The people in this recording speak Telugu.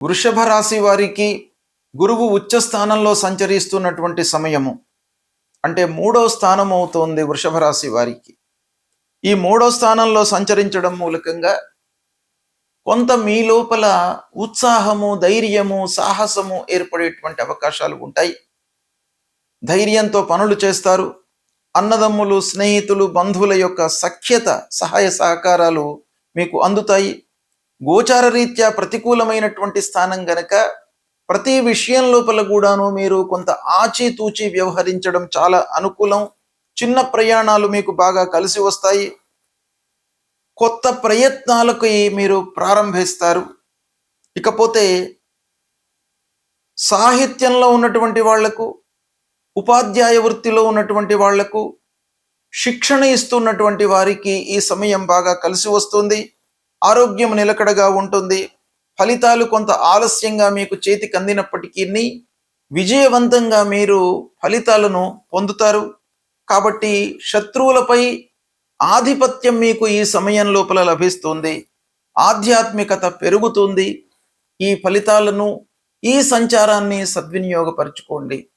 వృషభ రాశి వారికి గురువు ఉచ్చ స్థానంలో సంచరిస్తున్నటువంటి సమయము, అంటే 3వ స్థానం అవుతోంది వృషభ రాశి వారికి. ఈ 3వ స్థానంలో సంచరించడం మూలకంగా కొంత మీ లోపల ఉత్సాహము, ధైర్యము, సాహసము ఏర్పడేటువంటి అవకాశాలు ఉంటాయి. ధైర్యంతో పనులు చేస్తారు. అన్నదమ్ములు, స్నేహితులు, బంధువుల యొక్క సఖ్యత, సహాయ సహకారాలు మీకు అందుతాయి. గోచార రీత్యా ప్రతికూలమైనటువంటి స్థానం గనక ప్రతి విషయం లోపల కూడాను మీరు కొంత ఆచితూచి వ్యవహరించడం చాలా అనుకూలం. చిన్న ప్రయాణాలు మీకు బాగా కలిసి వస్తాయి. కొత్త ప్రయత్నాలకి మీరు ప్రారంభిస్తారు. ఇకపోతే సాహిత్యంలో ఉన్నటువంటి వాళ్లకు, ఉపాధ్యాయ వృత్తిలో ఉన్నటువంటి వాళ్లకు, శిక్షణ ఇస్తున్నటువంటి వారికి ఈ సమయం బాగా కలిసి వస్తుంది. ఆరోగ్యం నిలకడగా ఉంటుంది. ఫలితాలు కొంత ఆలస్యంగా మీకు చేతికి అందినప్పటికీ విజయవంతంగా మీరు ఫలితాలను పొందుతారు. కాబట్టి శత్రువులపై ఆధిపత్యం మీకు ఈ సమయం లోపల లభిస్తుంది. ఆధ్యాత్మికత పెరుగుతుంది. ఈ ఫలితాలను, ఈ సంచారాన్ని సద్వినియోగపరచుకోండి.